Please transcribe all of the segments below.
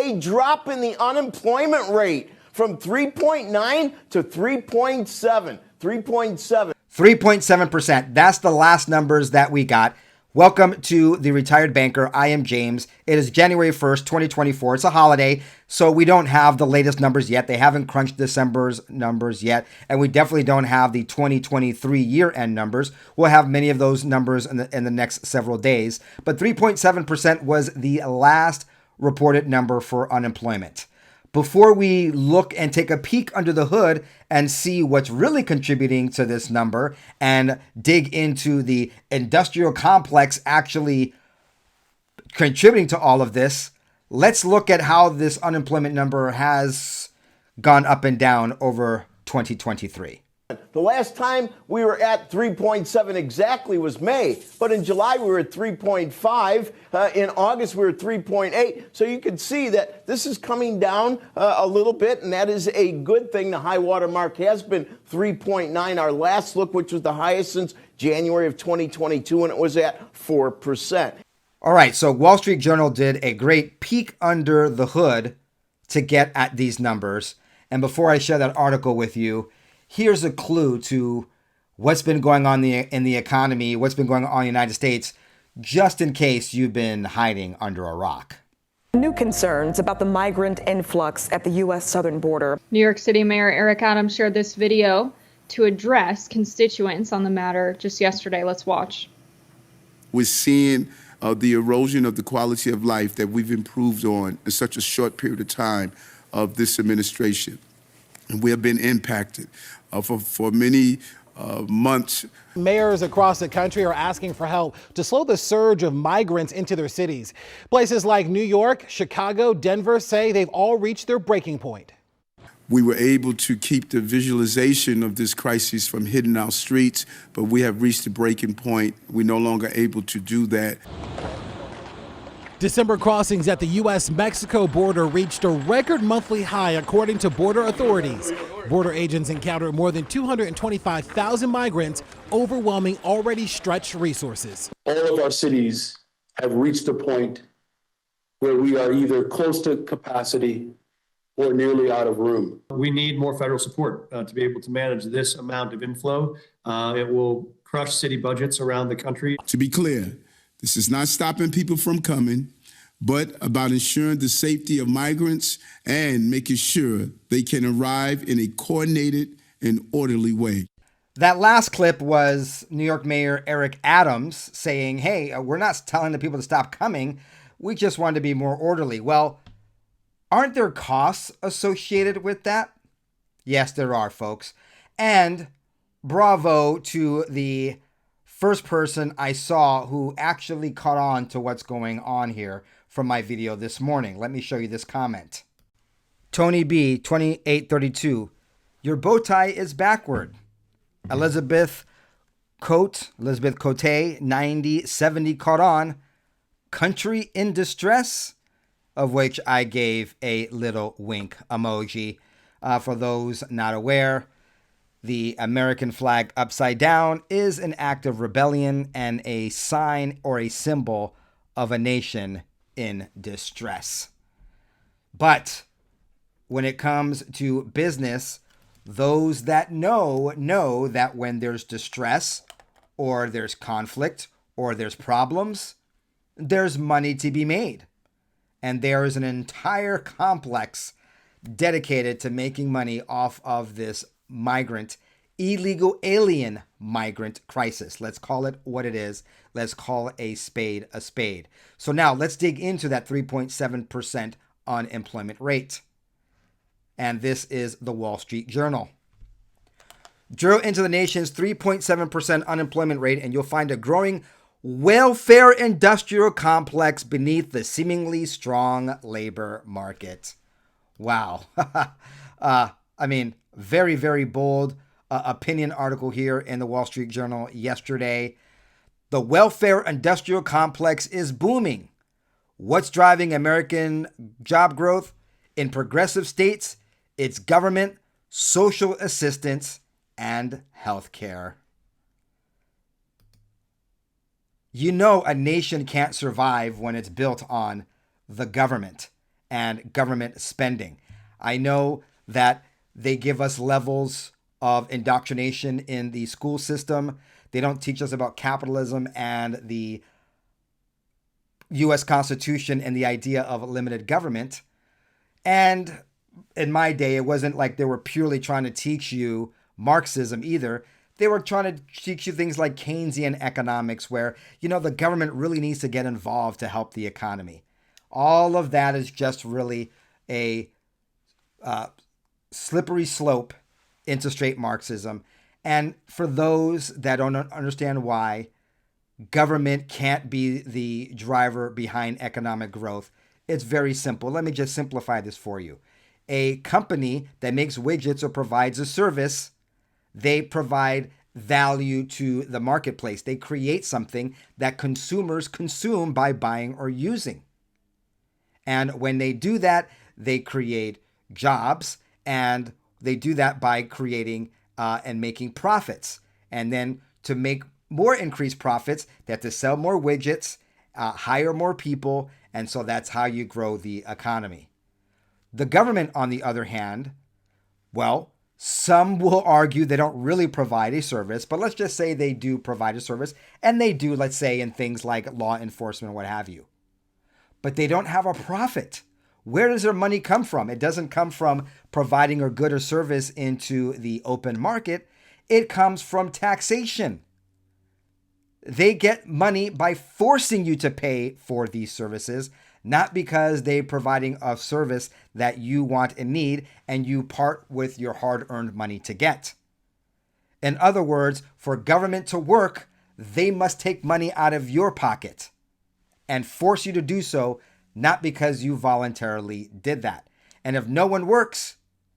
day drop in the unemployment rate from 3.9 to 3.7. 3.7. 3.7%. That's the last numbers that we got. Welcome to The Retired Banker. I am James. It is January 1st, 2024. It's a holiday, so we don't have the latest numbers yet. They haven't crunched December's numbers yet, and we definitely don't have the 2023 year-end numbers. We'll have many of those numbers in the next several days, but 3.7% was the last reported number for unemployment. Before we look and take a peek under the hood and see what's really contributing to this number and dig into the industrial complex actually contributing to all of this, let's look at how this unemployment number has gone up and down over 2023. The last time we were at 3.7 exactly was May, but in July we were at 3.5. In August we were at 3.8. So you can see that this is coming down a little bit, and that is a good thing. The high water mark has been 3.9. Our last look, which was the highest since January of 2022, and it was at 4%. All right, so Wall Street Journal did a great peek under the hood to get at these numbers. And before I share that article with you, here's a clue to what's been going on in the economy, what's been going on in the United States, just in case you've been hiding under a rock. New concerns about the migrant influx at the U.S. southern border. New York City Mayor Eric Adams shared this video to address constituents on the matter just yesterday. Let's watch. We're seeing the erosion of the quality of life that we've improved on in such a short period of time of this administration. And we have been impacted for many months. Mayors across the country are asking for help to slow the surge of migrants into their cities. Places like New York, Chicago, Denver say they've all reached their breaking point. We were able to keep the visualization of this crisis from hitting our streets, but we have reached the breaking point. We're no longer able to do that. December crossings at the U.S.-Mexico border reached a record monthly high, according to border authorities. Border agents encountered more than 225,000 migrants, overwhelming already stretched resources. All of our cities have reached a point where we are either close to capacity or nearly out of room. We need more federal support to be able to manage this amount of inflow. It will crush city budgets around the country. To be clear, this is not stopping people from coming, but about ensuring the safety of migrants and making sure they can arrive in a coordinated and orderly way. That last clip was New York Mayor Eric Adams saying, hey, we're not telling the people to stop coming. We just want to be more orderly. Well, aren't there costs associated with that? Yes, there are, folks. And bravo to the first person I saw who actually caught on to what's going on here from my video this morning. Let me show you this comment. Tony B, 2832. Your bow tie is backward. Elizabeth Cote, 9070 caught on. Country in distress, of which I gave a little wink emoji. For those not aware, the American flag upside down is an act of rebellion and a sign or a symbol of a nation in distress. But when it comes to business, those that know that when there's distress or there's conflict or there's problems, there's money to be made. And there is an entire complex dedicated to making money off of this illegal alien migrant crisis. Let's call it what it is. Let's call a spade a spade. So now let's dig into that 3.7% unemployment rate. And this is the Wall Street Journal. Drill into the nation's 3.7% unemployment rate and you'll find a growing welfare industrial complex beneath the seemingly strong labor market. Wow. Very, very bold opinion article here in the Wall Street Journal yesterday. The welfare industrial complex is booming. What's driving American job growth? In progressive states, it's government, social assistance, and healthcare. You know a nation can't survive when it's built on the government. and government spending. I know that they give us levels of indoctrination in the school system. They don't teach us about capitalism and the U.S. Constitution and the idea of limited government. And in my day, it wasn't like they were purely trying to teach you Marxism either. They were trying to teach you things like Keynesian economics, where, the government really needs to get involved to help the economy. All of that is just really a slippery slope into straight Marxism. And for those that don't understand why government can't be the driver behind economic growth, it's very simple. Let me just simplify this for you. A company that makes widgets or provides a service, they provide value to the marketplace. They create something that consumers consume by buying or using. And when they do that, they create jobs, and they do that by creating and making profits. And then to make more increased profits, they have to sell more widgets, hire more people, and so that's how you grow the economy. The government, on the other hand, well, some will argue they don't really provide a service, but let's just say they do provide a service, and they do, let's say, in things like law enforcement, what have you. But they don't have a profit. Where does their money come from? It doesn't come from providing a good or service into the open market. It comes from taxation. They get money by forcing you to pay for these services, not because they're providing a service that you want and need and you part with your hard-earned money to get. In other words, for government to work, they must take money out of your pocket and force you to do so, not because you voluntarily did that. And if no one works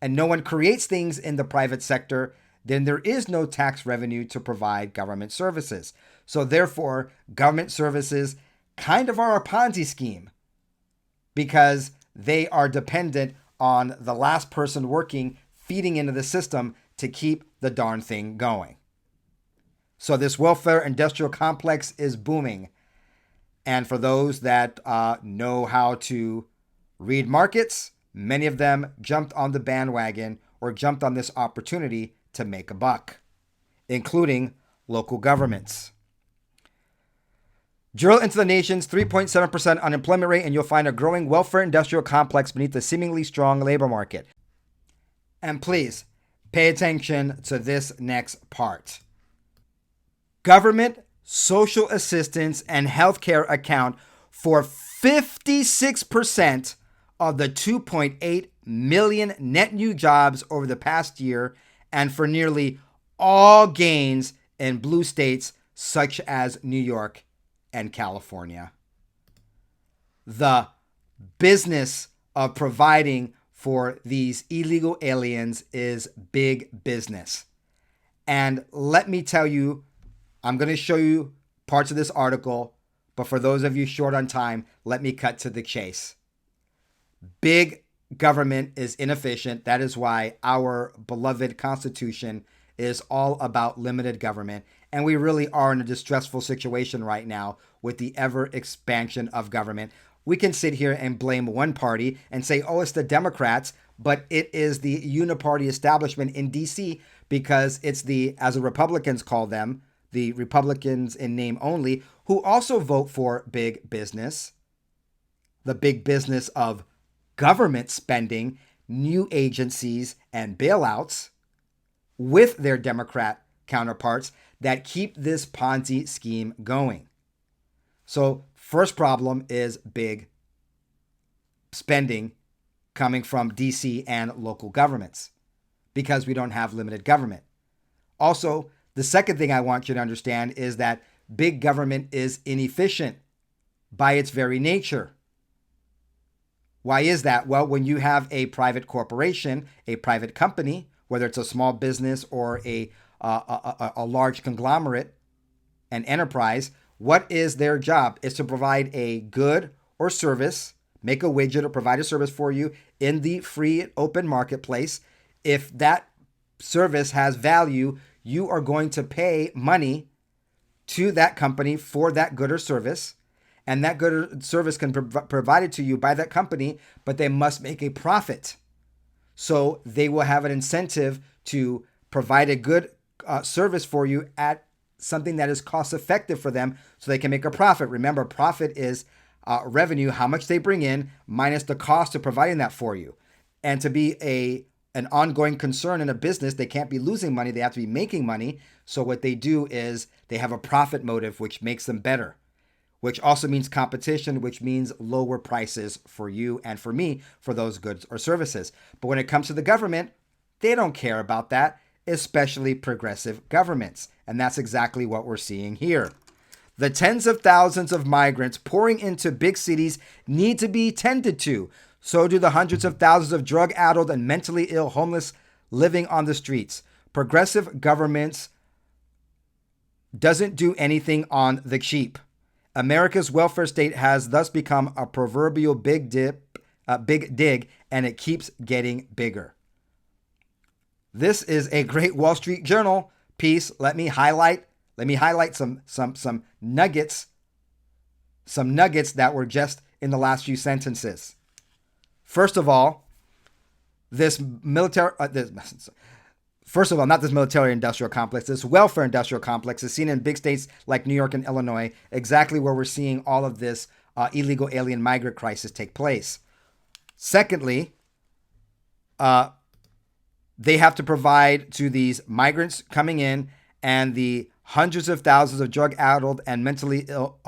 and no one creates things in the private sector, then there is no tax revenue to provide government services. So therefore, government services kind of are a Ponzi scheme because they are dependent on the last person working, feeding into the system to keep the darn thing going. So this welfare industrial complex is booming. And for those that know how to read markets, many of them jumped on the bandwagon or jumped on this opportunity to make a buck, including local governments. Drill into the nation's 3.7% unemployment rate and you'll find a growing welfare industrial complex beneath the seemingly strong labor market. And please pay attention to this next part. Government, social assistance, and healthcare account for 56% of the 2.8 million net new jobs over the past year and for nearly all gains in blue states such as New York and California. The business of providing for these illegal aliens is big business. And let me tell you, I'm going to show you parts of this article, but for those of you short on time, let me cut to the chase. Big government is inefficient. That is why our beloved Constitution is all about limited government. And we really are in a distressful situation right now with the ever expansion of government. We can sit here and blame one party and say, oh, it's the Democrats, but it is the uniparty establishment in DC because it's the, as the Republicans call them, the Republicans in name only, who also vote for big business, the big business of government spending, new agencies, and bailouts with their Democrat counterparts that keep this Ponzi scheme going. So first problem is big spending coming from DC and local governments because we don't have limited government. Also, the second thing I want you to understand is that big government is inefficient by its very nature. Why is that? Well, when you have a private corporation, a private company, whether it's a small business or a large conglomerate, an enterprise, what is their job? Is to provide a good or service, make a widget or provide a service for you in the free open marketplace. If that service has value, you are going to pay money to that company for that good or service. and that good or service can be provided to you by that company, but they must make a profit. So they will have an incentive to provide a good service for you at something that is cost effective for them so they can make a profit. Remember, profit is revenue, how much they bring in minus the cost of providing that for you. And to be an ongoing concern in a business, they can't be losing money. They have to be making money. So what they do is they have a profit motive, which makes them better, which also means competition, which means lower prices for you and for me for those goods or services. But when it comes to the government, they don't care about that, especially progressive governments. And that's exactly what we're seeing here. The tens of thousands of migrants pouring into big cities need to be tended to. So do the hundreds of thousands of drug-addled and mentally ill homeless living on the streets. Progressive governments doesn't do anything on the cheap. America's welfare state has thus become a proverbial big dig, and it keeps getting bigger. This is a great Wall Street Journal piece. Let me highlight some nuggets that were just in the last few sentences. First of all, not this military industrial complex, this welfare industrial complex is seen in big states like New York and Illinois, exactly where we're seeing all of this illegal alien migrant crisis take place. Secondly, they have to provide to these migrants coming in and the hundreds of thousands of drug-addled and mentally ill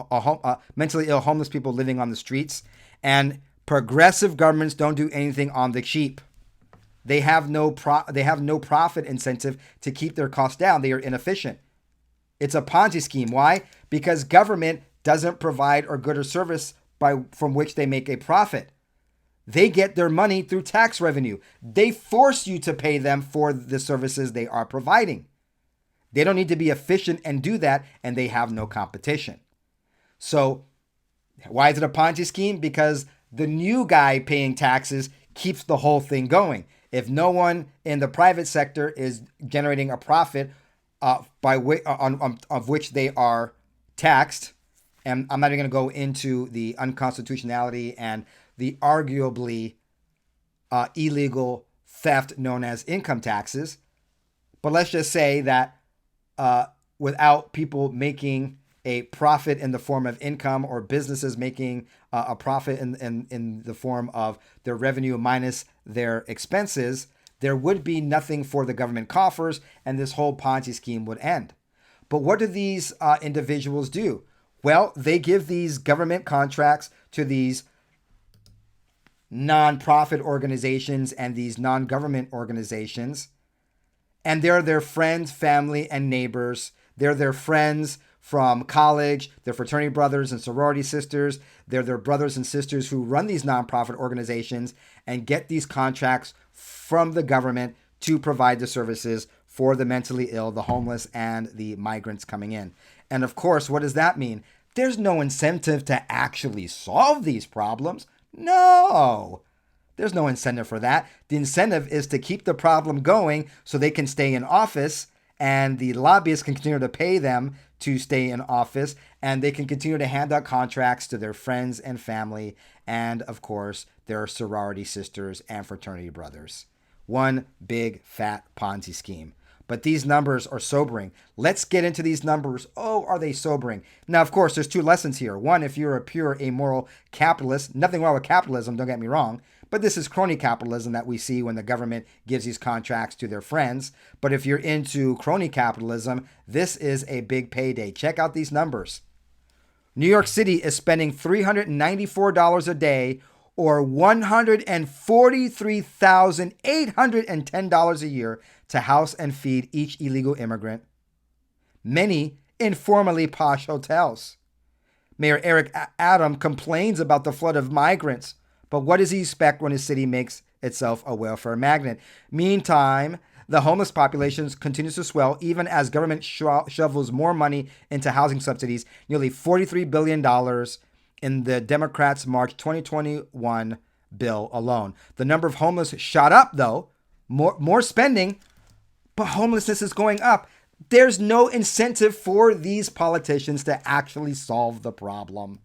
homeless people living on the streets. And progressive governments don't do anything on the cheap. They have no profit incentive to keep their costs down. They are inefficient. It's a Ponzi scheme. Why? Because government doesn't provide a good or service from which they make a profit. They get their money through tax revenue. They force you to pay them for the services they are providing. They don't need to be efficient and do that, and they have no competition. So why is it a Ponzi scheme? Because the new guy paying taxes keeps the whole thing going. If no one in the private sector is generating a profit of which they are taxed, and I'm not even going to go into the unconstitutionality and the arguably illegal theft known as income taxes, but let's just say that without people making a profit in the form of income or businesses making a profit in the form of their revenue minus their expenses, there would be nothing for the government coffers and this whole Ponzi scheme would end. But what do these individuals do? Well, they give these government contracts to these non-profit organizations and these non-government organizations. And they're their friends, family, and neighbors. They're their friends from college, their fraternity brothers and sorority sisters. They're their brothers and sisters who run these nonprofit organizations and get these contracts from the government to provide the services for the mentally ill, the homeless, and the migrants coming in. And of course, what does that mean? There's no incentive to actually solve these problems. No, there's no incentive for that. The incentive is to keep the problem going so they can stay in office and the lobbyists can continue to pay them to stay in office and they can continue to hand out contracts to their friends and family and, of course, their sorority sisters and fraternity brothers. One big fat Ponzi scheme. But these numbers are sobering. Let's get into these numbers. Oh, are they sobering? Now, of course, there's two lessons here. One, if you're a pure amoral capitalist, nothing wrong with capitalism, don't get me wrong. But this is crony capitalism that we see when the government gives these contracts to their friends. But if you're into crony capitalism, this is a big payday. Check out these numbers. New York City is spending $394 a day or $143,810 a year to house and feed each illegal immigrant, many in formerly posh hotels. Mayor Eric Adams complains about the flood of migrants, but what does he expect when his city makes itself a welfare magnet? Meantime, the homeless population continues to swell even as government shovels more money into housing subsidies, nearly $43 billion in the Democrats' March 2021 bill alone. The number of homeless shot up, though. More spending, but homelessness is going up. There's no incentive for these politicians to actually solve the problem.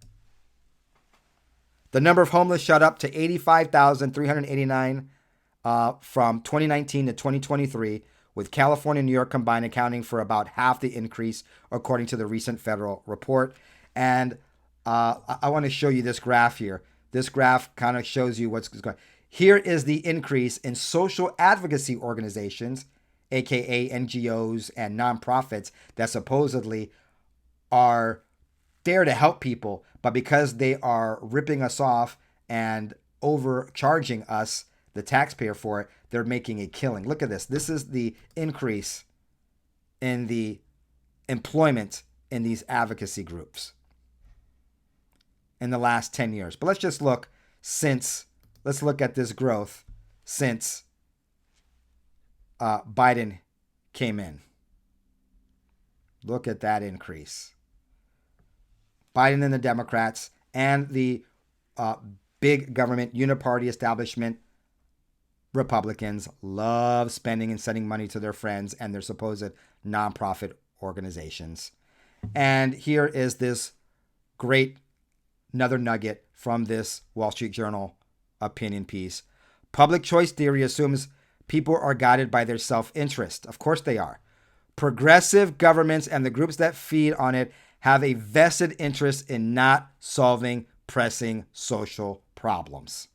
The number of homeless shot up to 85,389 from 2019 to 2023, with California and New York combined accounting for about half the increase, according to the recent federal report. And I want to show you this graph here. This graph kind of shows you what's going on. Here is the increase in social advocacy organizations, aka NGOs and nonprofits, that supposedly are there to help people, but because they are ripping us off and overcharging us, the taxpayer, for it, they're making a killing. Look at this. This is the increase in the employment in these advocacy groups in the last 10 years. But let's just look let's look at this growth since Biden came in. Look at that increase. Biden and the Democrats and the big government uniparty establishment Republicans love spending and sending money to their friends and their supposed nonprofit organizations. And here is this great another nugget from this Wall Street Journal opinion piece. Public choice theory assumes people are guided by their self-interest. Of course they are. Progressive governments and the groups that feed on it have a vested interest in not solving pressing social problems.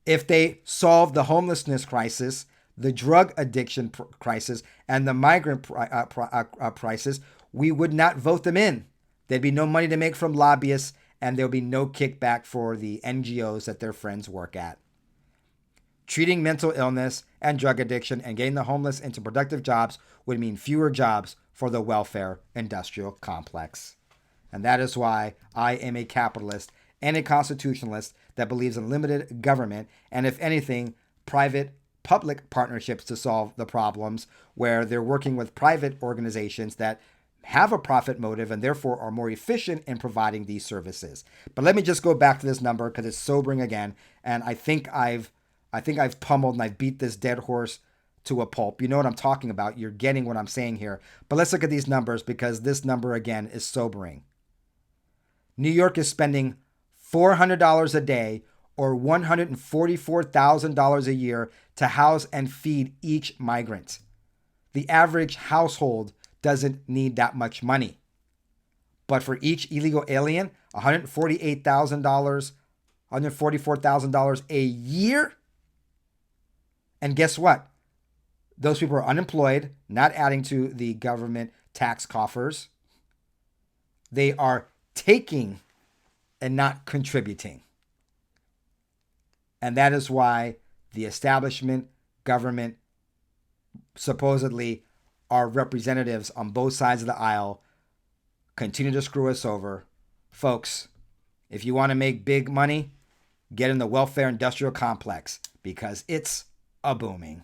If they solve the homelessness crisis, the drug addiction crisis, and the migrant crisis, we would not vote them in. There'd be no money to make from lobbyists, and there'll be no kickback for the NGOs that their friends work at. Treating mental illness and drug addiction and getting the homeless into productive jobs would mean fewer jobs for the welfare industrial complex. And that is why I am a capitalist and a constitutionalist that believes in limited government and, if anything, private-public partnerships to solve the problems, where they're working with private organizations that have a profit motive and therefore are more efficient in providing these services. But let me just go back to this number because it's sobering again, and I think I've pummeled and I've beat this dead horse to a pulp. You know what I'm talking about. You're getting what I'm saying here. But let's look at these numbers because this number again is sobering. New York is spending $400 a day or $144,000 a year to house and feed each migrant. The average household doesn't need that much money. But for each illegal alien, $144,000 a year. And guess what? Those people are unemployed, not adding to the government tax coffers. They are taking and not contributing. And that is why the establishment, government, supposedly our representatives on both sides of the aisle, continue to screw us over. Folks, if you want to make big money, get in the welfare industrial complex because it's a booming.